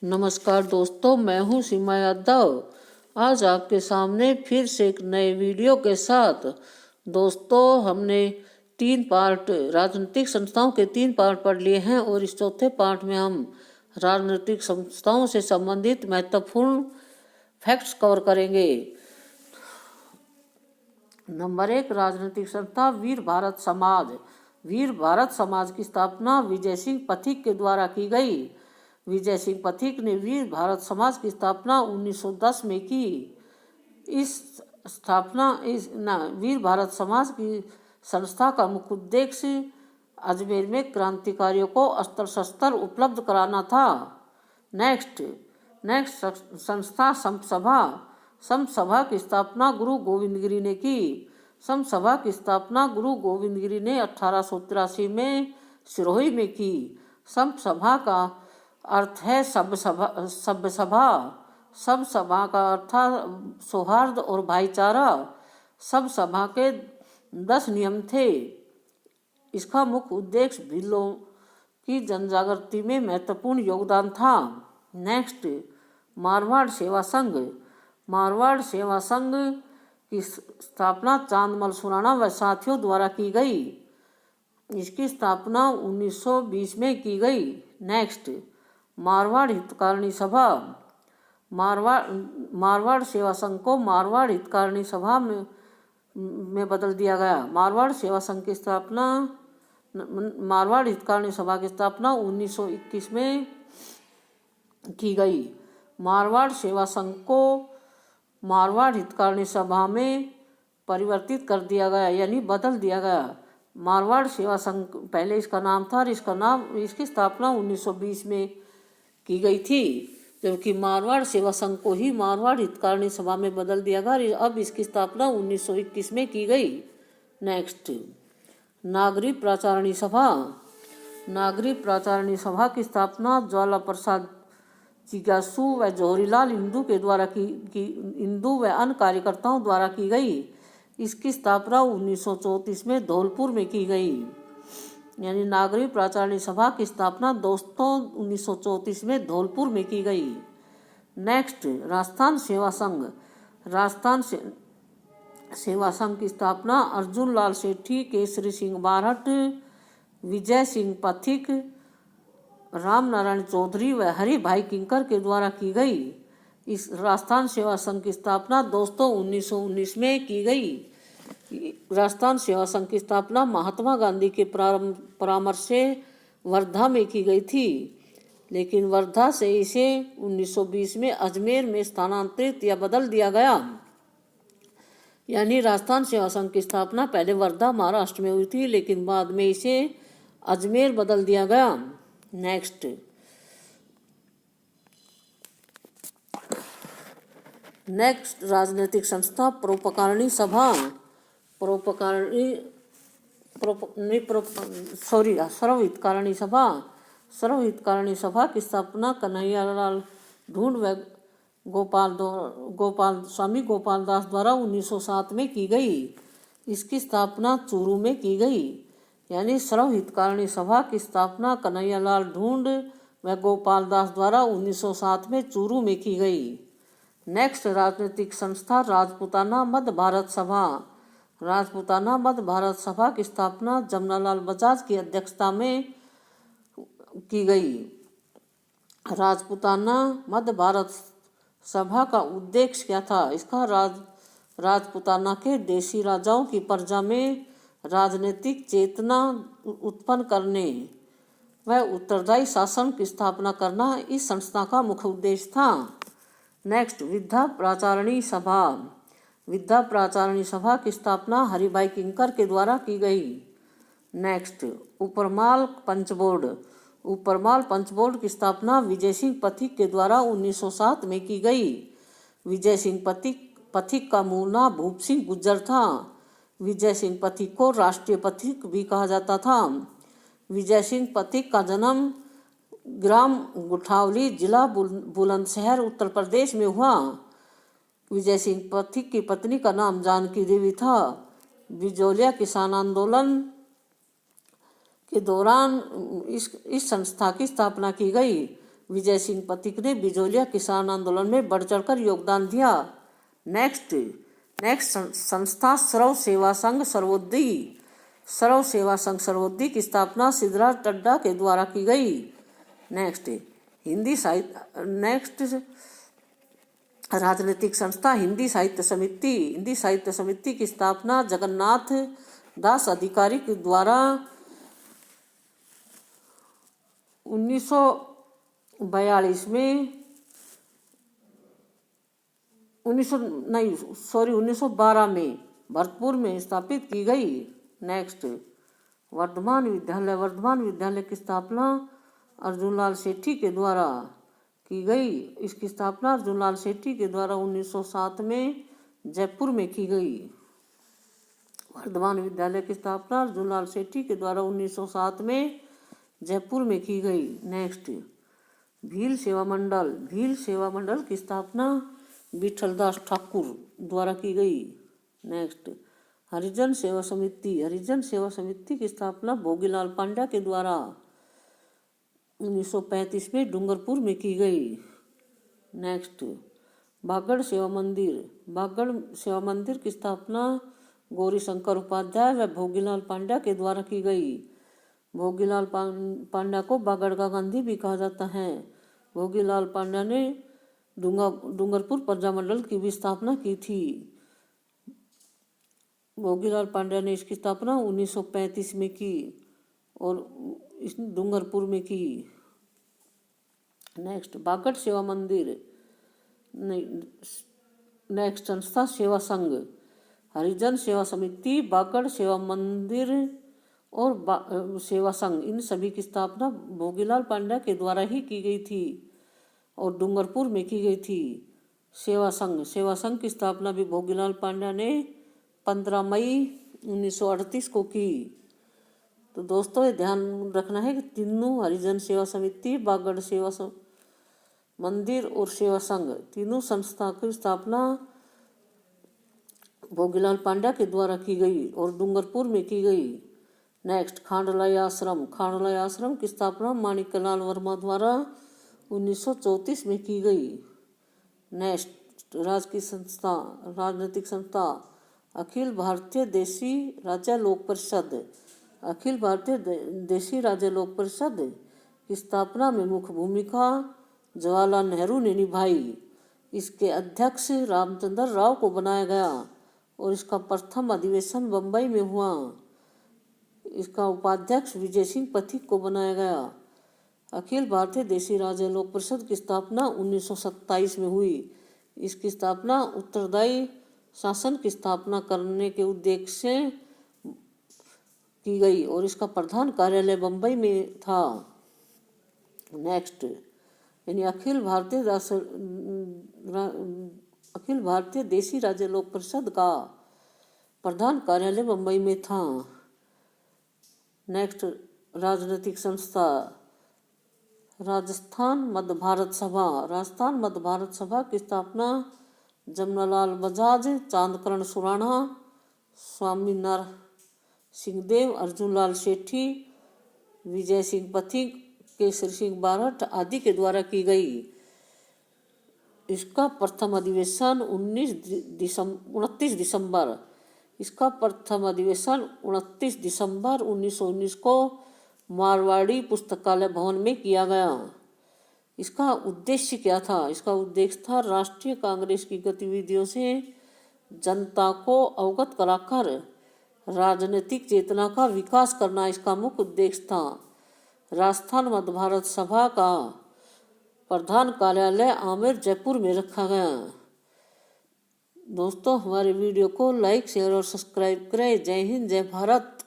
नमस्कार दोस्तों, मैं हूं सीमा यादव। आज आपके सामने फिर से एक नए वीडियो के साथ। दोस्तों, हमने 3 पार्ट राजनीतिक संस्थाओं के 3 पार्ट पढ़ लिए हैं और इस चौथे पार्ट में हम राजनीतिक संस्थाओं से संबंधित महत्वपूर्ण फैक्ट्स कवर करेंगे। नंबर 1, राजनीतिक संस्था वीर भारत समाज। वीर भारत समाज की स्थापना विजय सिंह पथिक के द्वारा की गई। विजय सिंह पथिक ने वीर भारत समाज की स्थापना 1910 में की। वीर भारत समाज की संस्था का मुख्य उद्देश्य अजमेर में क्रांतिकारियों को अस्त्र शस्त्र उपलब्ध कराना था। नेक्स्ट संस्था संत सभा। संत सभा की स्थापना गुरु गोविंद गिरी ने की। संत सभा की स्थापना गुरु गोविंद गिरी ने 1883 में सिरोही में की। संत सभा का अर्थ है सभ्य सभा। सब सभा का अर्थ सौहार्द और भाईचारा। सब सभा के 10 नियम थे। इसका मुख्य उद्देश्य भिल्लों की जनजागृति में महत्वपूर्ण योगदान था। नेक्स्ट, मारवाड़ सेवा संघ। मारवाड़ सेवा संघ की स्थापना चांदमल सुराणा व साथियों द्वारा की गई। इसकी स्थापना 1920 में की गई। नेक्स्ट, मारवाड़ हितकारिणी सभा। मारवाड़ सेवा संघ को मारवाड़ हितकारिणी सभा में बदल दिया गया। मारवाड़ सेवा संघ की स्थापना मारवाड़ हितकारिणी सभा की स्थापना 1921 में की गई। मारवाड़ सेवा संघ को मारवाड़ हितकारिणी सभा में परिवर्तित कर दिया गया, यानी बदल दिया गया। मारवाड़ सेवा संघ पहले इसका नाम था और इसकी स्थापना 1920 में की गई थी, जबकि मारवाड़ सेवा संघ को ही मारवाड़ हितकारिणी सभा में बदल दिया गया। अब इसकी स्थापना 1921 में की गई। नेक्स्ट, नागरिक प्राचारणी सभा। नागरिक प्राचारणी सभा की स्थापना ज्वाला प्रसाद जिज्ञासु व जौहरीलाल हिंदू व अन्य कार्यकर्ताओं द्वारा की गई। इसकी स्थापना 1934 में धौलपुर में की गई। यानी नागरिक प्राचारणी सभा की स्थापना दोस्तों 1934 में धौलपुर में की गई। नेक्स्ट, राजस्थान सेवा संघ। राजस्थान सेवा संघ की स्थापना अर्जुन लाल सेठी, केसरी सिंह बारहट, विजय सिंह पथिक, राम नारायण चौधरी व हरि भाई किंकर के द्वारा की गई। इस राजस्थान सेवा संघ की स्थापना दोस्तों 1919 में की गई। राजस्थान सेवा संघ की स्थापना महात्मा गांधी के परामर्श से वर्धा में की गई थी, लेकिन वर्धा से इसे 1920 में अजमेर में स्थानांतरित या बदल दिया गया। यानी राजस्थान सेवा संघ की स्थापना पहले वर्धा महाराष्ट्र में हुई थी, लेकिन बाद में इसे अजमेर बदल दिया गया। नेक्स्ट, राजनीतिक संस्था परोपकारिणी सभा। सर्वहितकारिणी सभा। सर्वहितकारिणी सभा की स्थापना कन्हैयालाल ढूंढ व स्वामी गोपाल दास द्वारा 1907 में की गई। इसकी स्थापना चूरू में की गई। यानी सर्वहितकारिणी सभा की स्थापना कन्हैयालाल ढूंढ व गोपाल दास द्वारा 1907 में चूरू में की गई। नेक्स्ट, राजनीतिक संस्था राजपूताना मध्य भारत सभा। राजपूताना मध्य भारत सभा की स्थापना जमनालाल बजाज की अध्यक्षता में की गई। राजपूताना मध्य भारत सभा का उद्देश्य क्या था? इसका राजपूताना के देशी राजाओं की प्रजा में राजनीतिक चेतना उत्पन्न करने व उत्तरदायी शासन की स्थापना करना इस संस्था का मुख्य उद्देश्य था। नेक्स्ट, विद्या प्राचारणी सभा। विद्या प्राचारणी सभा की स्थापना हरिभाई किंकर के द्वारा की गई। नेक्स्ट, उपरमाल पंच बोर्ड। उपरमाल पंच बोर्ड की स्थापना विजय सिंह पथिक के द्वारा 1907 में की गई। विजय सिंह पथिक का मूल नाम भूप सिंह गुज्जर था। विजय सिंह पथिक को राष्ट्रीय पथिक भी कहा जाता था। विजय सिंह पथिक का जन्म ग्राम गुठावली, जिला बुलंदशहर, उत्तर प्रदेश में हुआ। विजय सिंह पथिक की पत्नी का नाम जानकी देवी था। बिजौलिया किसान आंदोलन के दौरान इस संस्था की स्थापना की गई। विजय सिंह पथिक ने बिजोलिया किसान आंदोलन में बढ़ चढ़कर योगदान दिया। नेक्स्ट संस्था सर्व सेवा संघ सर्वोदय। सर्व सेवा संघ सर्वोदय की स्थापना सिद्धराज टड्डा के द्वारा की गई। नेक्स्ट राजनीतिक संस्था हिंदी साहित्य समिति। हिंदी साहित्य समिति की स्थापना जगन्नाथ दास अधिकारी के द्वारा 1942 में 1912 में भरतपुर में स्थापित की गई। नेक्स्ट वर्धमान विद्यालय। वर्धमान विद्यालय की स्थापना अर्जुनलाल सेठी के द्वारा की गई। इसकी स्थापना अर्जुनलाल सेठी के द्वारा 1907 में जयपुर में की गई। वर्धमान विद्यालय की स्थापना अर्जुनलाल सेठी के द्वारा 1907 में जयपुर में की गई। नेक्स्ट भील सेवा मंडल। भील सेवा मंडल की स्थापना विठलदास ठाकुर द्वारा की गई। नेक्स्ट हरिजन सेवा समिति। हरिजन सेवा समिति की स्थापना भोगीलाल पांड्या के द्वारा 1935 में डूंगरपुर में की गई। नेक्स्ट बागड़ सेवा मंदिर। बागड़ सेवा मंदिर की स्थापना गौरी शंकर उपाध्याय व भोगीलाल पांड्या के द्वारा की गई। भोगीलाल पांड्या को बागड़ का गांधी भी कहा जाता है। भोगीलाल पांड्या ने डूंगरपुर प्रजामंडल की भी स्थापना की थी। भोगीलाल पांड्या ने इसकी स्थापना 1935 में की और इस डूंगरपुर में की। नेक्स्ट बागड़ सेवा मंदिर। नेक्स्ट संस्था सेवा संघ। हरिजन सेवा समिति, बागड़ सेवा मंदिर और सेवा संघ, इन सभी की स्थापना भोगीलाल पांड्या के द्वारा ही की गई थी और डूंगरपुर में की गई थी। सेवा संघ की स्थापना भी भोगीलाल पांड्या ने 15 मई 1938 को की। तो दोस्तों ये ध्यान रखना है कि तीनों हरिजन सेवा समिति, बागड़ सेवा मंदिर और सेवा संघ, तीनों संस्था की स्थापना भोगीलाल पांड्या के द्वारा की गई और डूंगरपुर में की गई। नेक्स्ट खांडलाई आश्रम। खांडलाई आश्रम की स्थापना माणिक्यलाल वर्मा द्वारा 1934 में की गई। नेक्स्ट राजनीतिक संस्था अखिल भारतीय देशी राज्य लोक परिषद। अखिल भारतीय देशी राज्य लोक परिषद की स्थापना में मुख्य भूमिका जवाहरलाल नेहरू ने निभाई। इसके अध्यक्ष रामचंद्र राव को बनाया गया और इसका प्रथम अधिवेशन बम्बई में हुआ। इसका उपाध्यक्ष विजय सिंह पथिक को बनाया गया। अखिल भारतीय देशी राज्य लोक परिषद की स्थापना 1927 में हुई। इसकी स्थापना उत्तरदायी शासन की स्थापना करने के उद्देश्य से की गई और इसका प्रधान कार्यालय बम्बई में था। नेक्स्ट यानी अखिल भारतीय देशी राज्य लोक परिषद का प्रधान कार्यालय बम्बई में था। नेक्स्ट राजनीतिक संस्था राजस्थान मध्य भारत सभा। राजस्थान मध्य भारत सभा की स्थापना जमनालाल बजाज, चांदकरण सुराणा, स्वामी नर सिंहदेव, अर्जुनलाल सेठी, विजय सिंह पथिक, केसरी सिंह बारठ आदि के द्वारा की गई। इसका प्रथम अधिवेशन 29 दिसंबर 1919 को मारवाड़ी पुस्तकालय भवन में किया गया। इसका उद्देश्य क्या था? इसका उद्देश्य था राष्ट्रीय कांग्रेस की गतिविधियों से जनता को अवगत कराकर राजनीतिक चेतना का विकास करना इसका मुख्य उद्देश्य था। राजस्थान मध्य भारत सभा का प्रधान कार्यालय आमेर जयपुर में रखा गया। दोस्तों हमारे वीडियो को लाइक, शेयर और सब्सक्राइब करें। जय हिंद, जय भारत।